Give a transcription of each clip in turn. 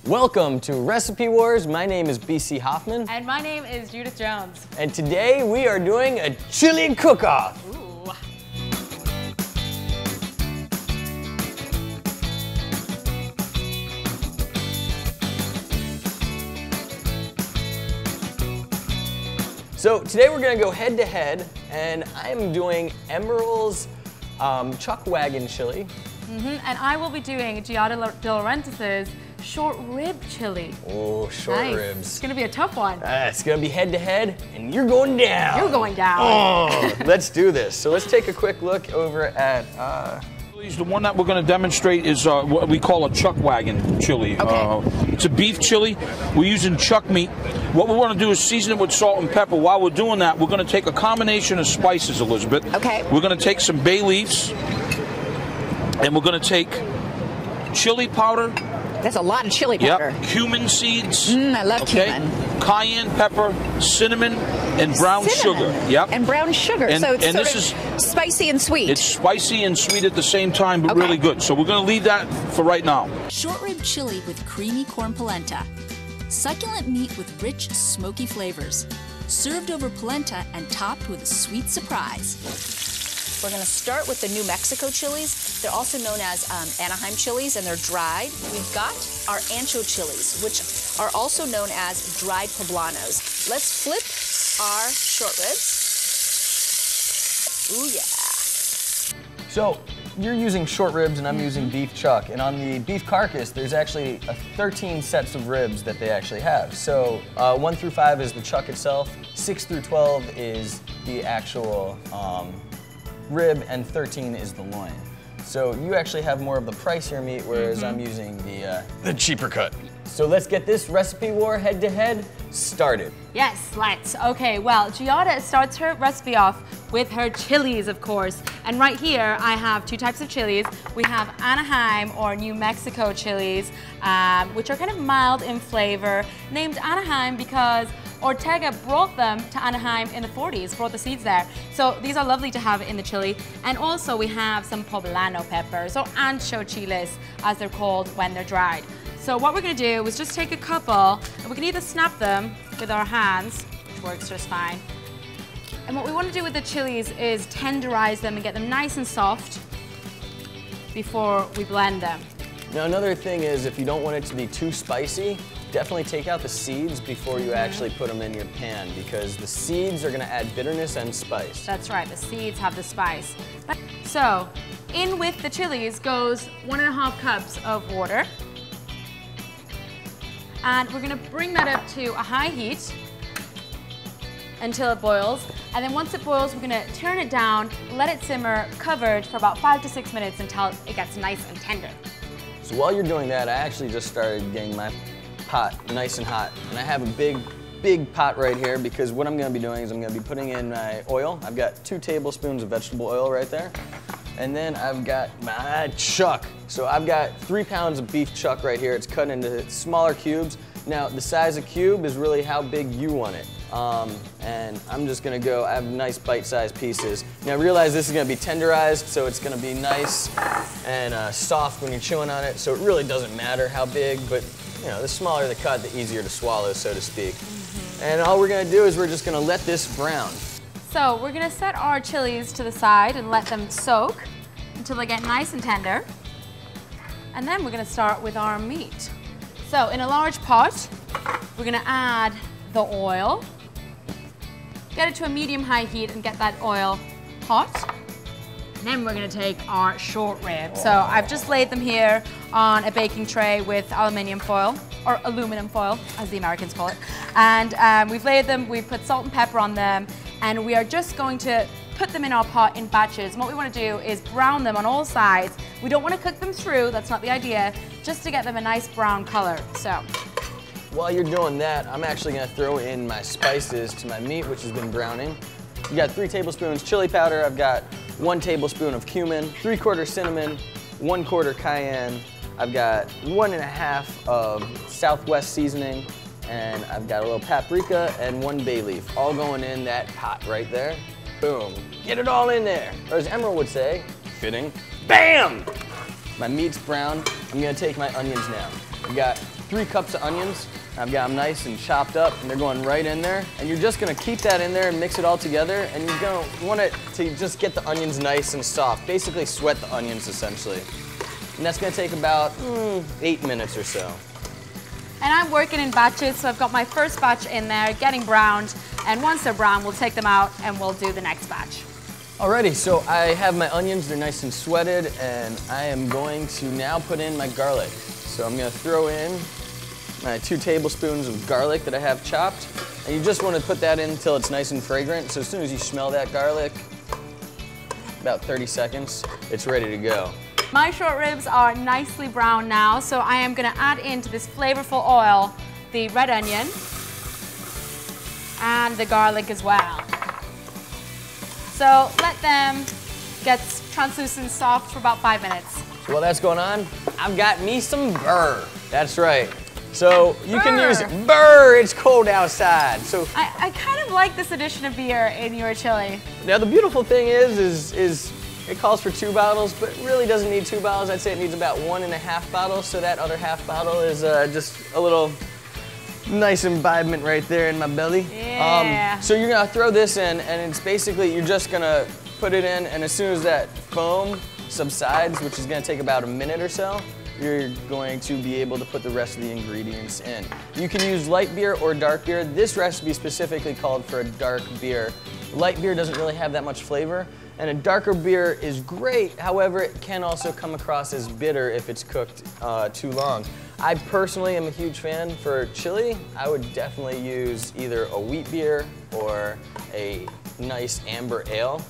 Welcome to Recipe Wars. My name is BC Hoffman. And my name is Judith Jones. And today we are doing a chili cook-off. Ooh. So today we're gonna go head to head, and I am doing Emeril's Chuck Wagon Chili. And I will be doing Giada De Laurentiis' short rib chili. Oh, short ribs. It's gonna be a tough one. It's gonna be head to head, and you're going down. You're going down. Oh, let's do this. So let's take a quick look over at. The one that we're going to demonstrate is what we call a Chuck Wagon Chili. Okay. It's a beef chili. We're using chuck meat. What we want to do is season it with salt and pepper. While we're doing that, we're going to take a combination of spices, Elizabeth. Okay. We're going to take some bay leaves, and we're going to take chili powder. That's a lot of chili powder. Yep. Cumin seeds. I love cumin. Cayenne pepper, cinnamon, and brown sugar. Yep. And brown sugar. And, so it's and sort this of is spicy and sweet. It's spicy and sweet at the same time, but really good. So we're going to leave that for right now. Short rib chili with creamy corn polenta. Succulent meat with rich, smoky flavors. Served over polenta and topped with a sweet surprise. We're going to start with the New Mexico chilies. They're also known as Anaheim chilies, and they're dried. We've got our ancho chilies, which are also known as dried poblanos. Let's flip our short ribs. Ooh, yeah. So you're using short ribs, and I'm using beef chuck. And on the beef carcass, there's actually 13 sets of ribs that they actually have. So 1 through 5 is the chuck itself. 6 through 12 is the actual rib, and 13 is the loin. So you actually have more of the pricier meat, whereas I'm using the cheaper cut. So let's get this recipe war head to head started. Yes, let's. Okay, well, Giada starts her recipe off with her chilies, of course. And right here, I have two types of chilies. We have Anaheim or New Mexico chilies, which are kind of mild in flavor, named Anaheim because Ortega brought them to Anaheim in the 40s, brought the seeds there. So these are lovely to have in the chili. And also we have some poblano peppers, or ancho chiles, as they're called when they're dried. So what we're gonna do is just take a couple, and we can either snap them with our hands, which works just fine. And what we wanna do with the chilies is tenderize them and get them nice and soft before we blend them. Now another thing is, if you don't want it to be too spicy, definitely take out the seeds before you actually put them in your pan, because the seeds are gonna add bitterness and spice. That's right, the seeds have the spice. So, in with the chilies goes 1.5 cups of water. And we're gonna bring that up to a high heat until it boils. And then once it boils, we're gonna turn it down, let it simmer covered for about 5 to 6 minutes until it gets nice and tender. So while you're doing that, I actually just started getting my pot nice and hot. And I have a big pot right here, because what I'm gonna be doing is I'm gonna be putting in my oil. I've got 2 tablespoons of vegetable oil right there. And then I've got my chuck. So I've got 3 pounds of beef chuck right here. It's cut into smaller cubes. Now, the size of cube is really how big you want it. And I'm just gonna go, I have nice bite-sized pieces. Now realize this is gonna be tenderized, so it's gonna be nice and soft when you're chewing on it. So it really doesn't matter how big, but you know, the smaller the cut, the easier to swallow, so to speak. And all we're gonna do is we're just gonna let this brown. So we're gonna set our chilies to the side and let them soak until they get nice and tender. And then we're gonna start with our meat. So in a large pot, we're gonna add the oil. Get it to a medium-high heat and get that oil hot. And then we're gonna take our short ribs. So I've just laid them here on a baking tray with aluminum foil, or aluminum foil, as the Americans call it. And we've laid them, we've put salt and pepper on them, and we are just going to put them in our pot in batches. And what we want to do is brown them on all sides. We don't want to cook them through, that's not the idea, just to get them a nice brown color. So while you're doing that, I'm actually gonna throw in my spices to my meat, which has been browning. You got 3 tablespoons chili powder. I've got 1 tablespoon of cumin, 3/4 cinnamon, 1/4 cayenne. I've got 1.5 of Southwest seasoning, and I've got a little paprika and 1 bay leaf, all going in that pot right there. Boom, get it all in there. Or as Emeril would say, fitting, bam! My meat's brown. I'm gonna take my onions now. We got 3 cups of onions. I've got them nice and chopped up, and they're going right in there. And you're just gonna keep that in there and mix it all together, and you're gonna want it to just get the onions nice and soft. Basically sweat the onions, essentially. And that's gonna take about 8 minutes or so. And I'm working in batches, so I've got my first batch in there, getting browned, and once they're brown, we'll take them out and we'll do the next batch. Alrighty, so I have my onions, they're nice and sweated, and I am going to now put in my garlic. So I'm gonna throw in my 2 tablespoons of garlic that I have chopped. And you just wanna put that in until it's nice and fragrant. So as soon as you smell that garlic, about 30 seconds, it's ready to go. My short ribs are nicely brown now, so I am gonna add into this flavorful oil the red onion and the garlic as well. So let them get translucent soft for about 5 minutes. So while that's going on, I've got me some burr. That's right. So you can use burr, it's cold outside. So I kind of like this addition of beer in your chili. now the beautiful thing is it calls for 2 bottles, but it really doesn't need 2 bottles. I'd say it needs about 1.5 bottles, so that other half bottle is just a little nice imbibement right there in my belly. Yeah. So you're gonna throw this in, and it's basically, you're just gonna put it in, and as soon as that foam subsides, which is gonna take about a minute or so, you're going to be able to put the rest of the ingredients in. You can use light beer or dark beer. This recipe specifically called for a dark beer. Light beer doesn't really have that much flavor, and a darker beer is great. However, it can also come across as bitter if it's cooked too long. I personally am a huge fan for chili. I would definitely use either a wheat beer or a nice amber ale,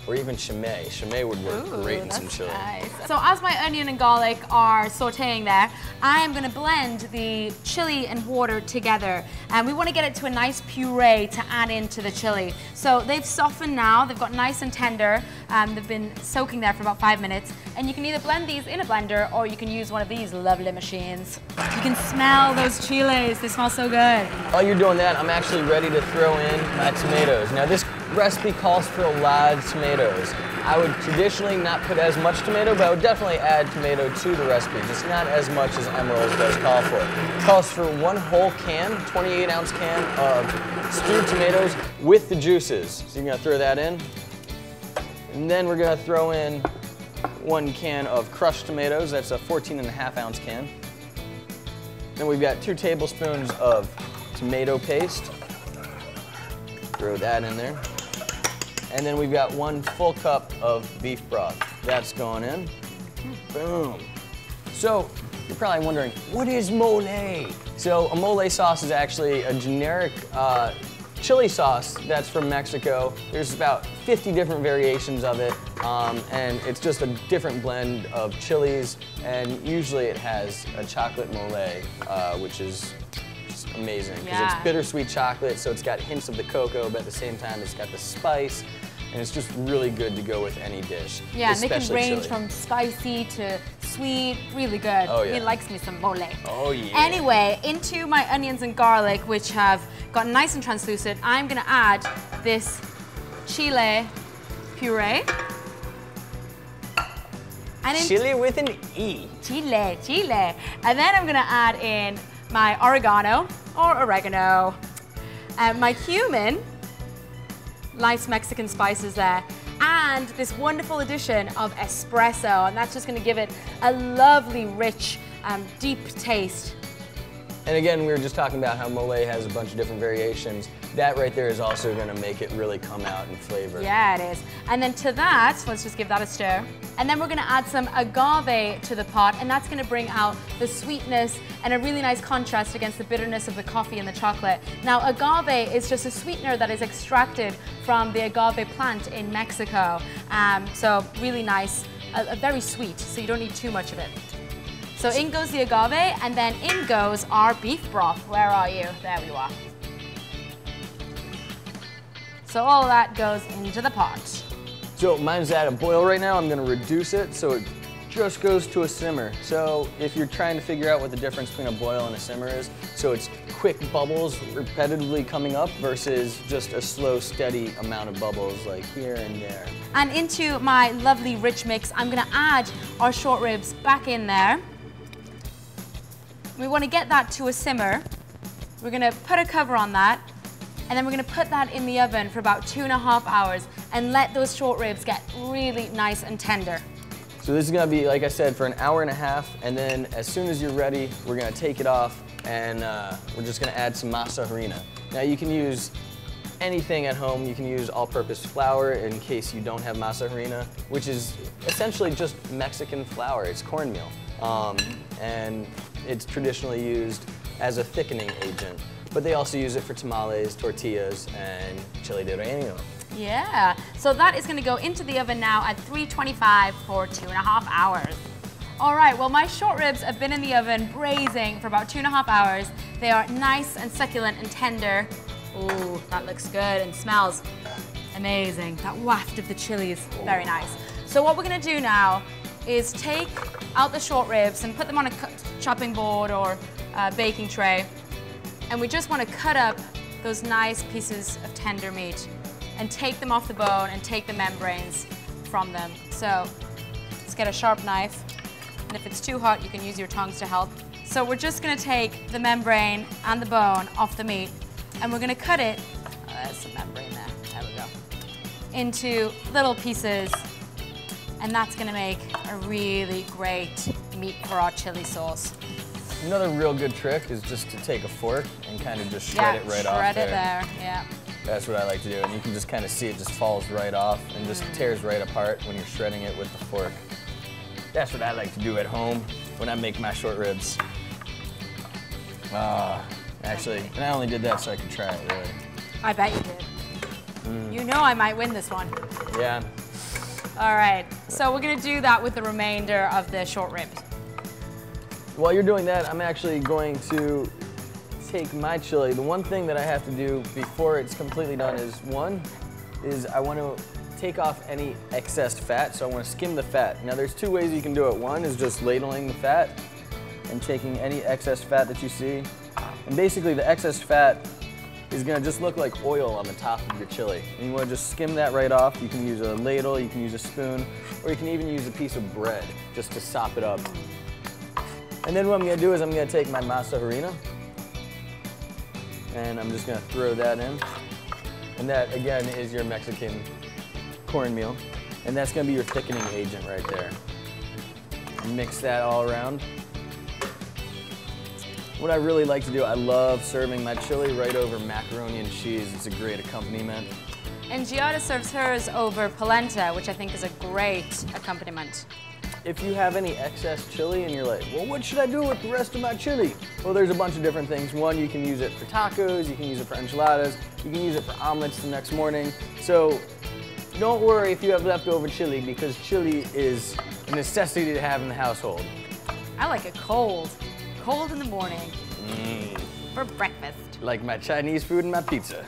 or even Chimay. Chimay would work great in some chili. Nice. So as my onion and garlic are sauteing there, I am gonna blend the chili and water together. And we wanna get it to a nice puree to add into the chili. So they've softened now, they've got nice and tender. They've been soaking there for about 5 minutes. And you can either blend these in a blender or you can use one of these lovely machines. You can smell those chiles, they smell so good. While you're doing that, I'm actually ready to throw in my tomatoes. Now this recipe calls for a lot of tomatoes. I would traditionally not put as much tomato, but I would definitely add tomato to the recipe, just not as much as Emeril's does call for. It calls for 1 whole can, 28-ounce can of stewed tomatoes with the juices. So you're gonna throw that in. And then we're gonna throw in 1 can of crushed tomatoes. That's a 14.5-ounce can. Then we've got 2 tablespoons of tomato paste. Throw that in there. And then we've got 1 full cup of beef broth. That's going in. Boom. So you're probably wondering, what is mole? So a mole sauce is actually a generic chili sauce that's from Mexico. There's about 50 different variations of it, and it's just a different blend of chilies, and usually it has a chocolate mole, which is just amazing, because it's bittersweet chocolate, so it's got hints of the cocoa, but at the same time it's got the spice, and it's just really good to go with any dish. Yeah, and they can range chili. from spicy to sweet, really good. Oh, yeah. He likes me some mole. Oh yeah. Anyway, into my onions and garlic, which have gotten nice and translucent, I'm gonna add this chile puree. And Chili with an E. Chile. And then I'm gonna add in my oregano, or oregano, and my cumin, nice Mexican spices there, and this wonderful addition of espresso, and that's just gonna give it a lovely, rich, deep taste. And again, we were just talking about how mole has a bunch of different variations. That right there is also gonna make it really come out in flavor. Yeah, it is. And then to that, let's just give that a stir. And then we're gonna add some agave to the pot, and that's gonna bring out the sweetness and a really nice contrast against the bitterness of the coffee and the chocolate. Now, agave is just a sweetener that is extracted from the agave plant in Mexico. So really nice, very sweet, so you don't need too much of it. So in goes the agave, and then in goes our beef broth. Where are you? There you are. So all of that goes into the pot. So mine's at a boil right now. I'm gonna reduce it so it just goes to a simmer. So if you're trying to figure out what the difference between a boil and a simmer is, so it's quick bubbles repetitively coming up versus just a slow, steady amount of bubbles like here and there. And into my lovely rich mix, I'm gonna add our short ribs back in there. We want to get that to a simmer. We're going to put a cover on that, and then we're going to put that in the oven for about 2.5 hours and let those short ribs get really nice and tender. So this is going to be, like I said, for an hour and a half, and then as soon as you're ready, we're going to take it off, and we're just going to add some masa harina. Now you can use anything at home. You can use all-purpose flour in case you don't have masa harina, which is essentially just Mexican flour. It's cornmeal, and it's traditionally used as a thickening agent. But they also use it for tamales, tortillas, and chile de relleno. Yeah, so that is going to go into the oven now at 325 for 2.5 hours. All right, well, my short ribs have been in the oven braising for about 2.5 hours. They are nice and succulent and tender. Ooh, that looks good and smells amazing. That waft of the chili is very nice. So what we're going to do now is take out the short ribs and put them on a chopping board or a baking tray. And we just want to cut up those nice pieces of tender meat and take them off the bone and take the membranes from them. So let's get a sharp knife. And if it's too hot, you can use your tongs to help. So we're just going to take the membrane and the bone off the meat, and we're going to cut it, there's some membrane there, there we go, into little pieces. And that's going to make a really great meat for our chili sauce. Another real good trick is just to take a fork and kind of just shred it right off there. Shred it there, yeah. That's what I like to do, and you can just kind of see it just falls right off and just tears right apart when you're shredding it with the fork. That's what I like to do at home when I make my short ribs. Actually, and I only did that so I could try it, really. I bet you did. You know I might win this one. Yeah. All right, so we're gonna do that with the remainder of the short ribs. While you're doing that, I'm actually going to take my chili. The one thing that I have to do before it's completely done is I want to take off any excess fat, so I want to skim the fat. Now there's two ways you can do it. One is just ladling the fat and taking any excess fat that you see. And basically the excess fat is going to just look like oil on the top of your chili. And you want to just skim that right off. You can use a ladle, you can use a spoon, or you can even use a piece of bread just to sop it up. And then what I'm going to do is I'm going to take my masa harina, and I'm just going to throw that in. And that, again, is your Mexican cornmeal. And that's going to be your thickening agent right there. Mix that all around. What I really like to do, I love serving my chili right over macaroni and cheese. It's a great accompaniment. And Giada serves hers over polenta, which I think is a great accompaniment. If you have any excess chili and you're like, well, what should I do with the rest of my chili? Well, there's a bunch of different things. One, you can use it for tacos, you can use it for enchiladas, you can use it for omelets the next morning. So don't worry if you have leftover chili, because chili is a necessity to have in the household. I like it cold. Cold in the morning. For breakfast. Like my Chinese food and my pizza.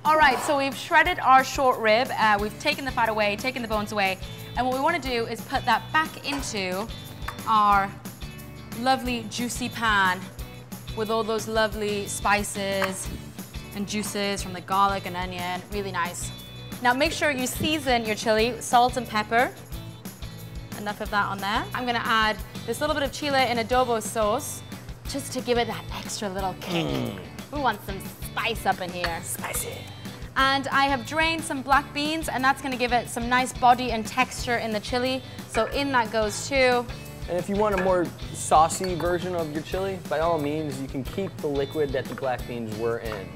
All right, so we've shredded our short rib. We've taken the fat away, taken the bones away. And what we want to do is put that back into our lovely juicy pan with all those lovely spices and juices from the garlic and onion. Really nice. Now make sure you season your chili, salt and pepper. Enough of that on there. I'm going to add this little bit of chile and adobo sauce just to give it that extra little kick. We want some spice up in here. Spicy. And I have drained some black beans, and that's going to give it some nice body and texture in the chili. So in that goes too. And if you want a more saucy version of your chili, by all means, you can keep the liquid that the black beans were in.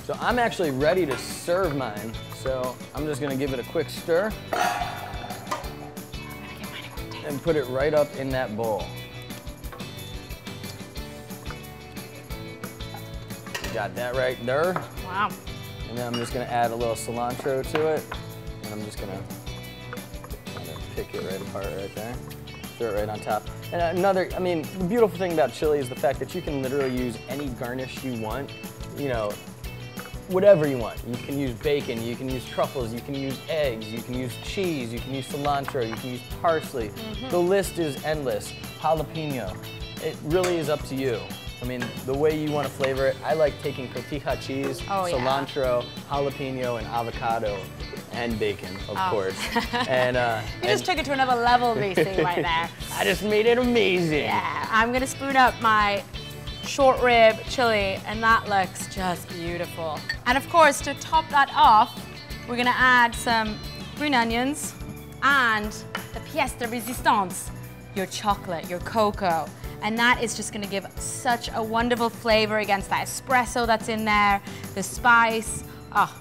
So I'm actually ready to serve mine. So I'm just going to give it a quick stir. And put it right up in that bowl. Got that right there. Wow. And then I'm just gonna add a little cilantro to it. And I'm just gonna pick it right apart right there. Throw it right on top. And the beautiful thing about chili is the fact that you can literally use any garnish you want. You know, whatever you want. You can use bacon, you can use truffles, you can use eggs, you can use cheese, you can use cilantro, you can use parsley. The list is endless. Jalapeno. It really is up to you. I mean, the way you want to flavor it, I like taking cotija cheese, cilantro, jalapeno, and avocado, and bacon, of course. And you just took it to another level, BC, right there. I just made it amazing. Yeah, I'm gonna spoon up my short rib chili, and that looks just beautiful. And of course, to top that off, we're gonna add some green onions and the pièce de résistance, your chocolate, your cocoa. And that is just gonna give such a wonderful flavor against that espresso that's in there, the spice. Oh,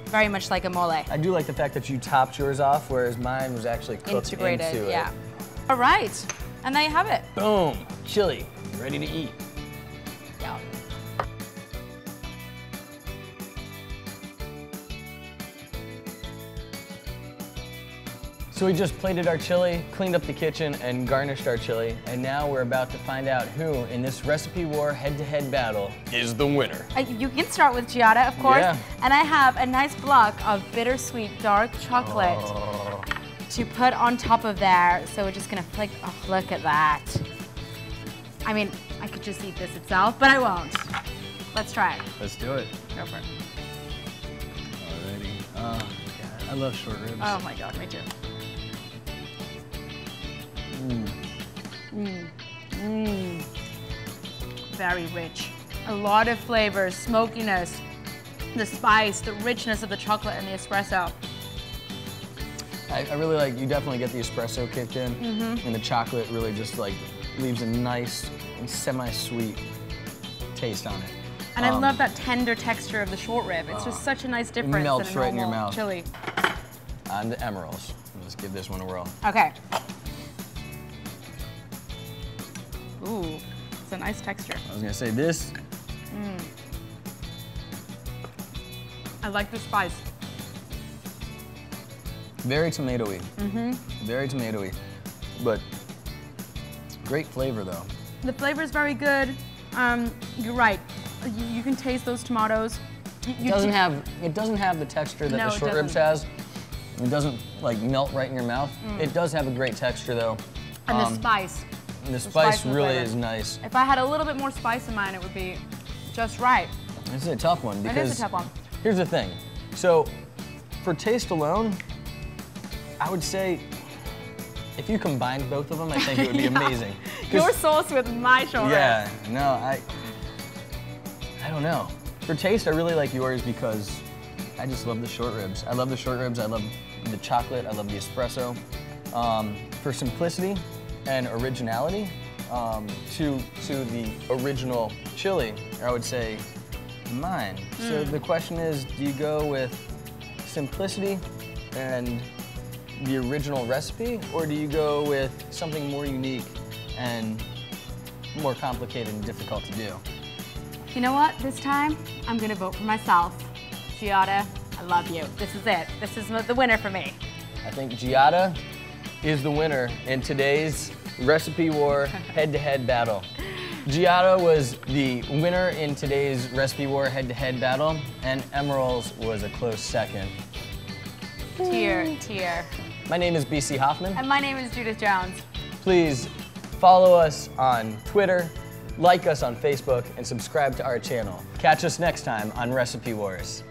very much like a mole. I do like the fact that you topped yours off, whereas mine was actually cooked Integrated, into yeah. it. All right, and there you have it. Boom, chili, ready to eat. Yeah. So we just plated our chili, cleaned up the kitchen, and garnished our chili, and now we're about to find out who, in this recipe war head-to-head battle, is the winner. You can start with Giada, of course. Yeah. And I have a nice block of bittersweet dark chocolate to put on top of there. So we're just gonna flick, oh, look at that. I mean, I could just eat this itself, but I won't. Let's try it. Let's do it. Go for it. Alrighty. Oh, God, I love short ribs. Oh my God, me too. Very rich. A lot of flavors, smokiness, the spice, the richness of the chocolate and the espresso. I really like, you definitely get the espresso kicked in, and the chocolate really just like leaves a nice, semi-sweet taste on it. And I love that tender texture of the short rib. It's just such a nice difference melts than a right in your normal mouth. chili. On to Emeril's. Let's give this one a whirl. Okay. Ooh, it's a nice texture. I was gonna say this. I like the spice. Very tomatoey. Very tomatoey, but great flavor though. The flavor is very good. You're right. You can taste those tomatoes. It doesn't have the texture that No, the it short ribs doesn't. has. It doesn't like melt right in your mouth. It does have a great texture though. And the spice. And the spice spice and the really flavor. is nice. If I had a little bit more spice in mine, it would be just right. This is a tough one because It is a tough one. here's the thing. So for taste alone, I would say if you combined both of them, I think it would be amazing. 'Cause- Your sauce with my short Yeah, no, I don't know. For taste, I really like yours because I just love the short ribs. I love the short ribs, I love the chocolate, I love the espresso. For simplicity and originality, to the original chili, I would say mine. So the question is, do you go with simplicity and the original recipe, or do you go with something more unique and more complicated and difficult to do? You know what? This time, I'm gonna vote for myself. Giada, I love you. This is it. This is the winner for me. I think Giada is the winner in today's Recipe War head-to-head battle. Giada was the winner in today's Recipe War head-to-head battle, and Emeril's was a close second. Tear. My name is BC Hoffman. And my name is Judith Jones. Please follow us on Twitter, like us on Facebook, and subscribe to our channel. Catch us next time on Recipe Wars.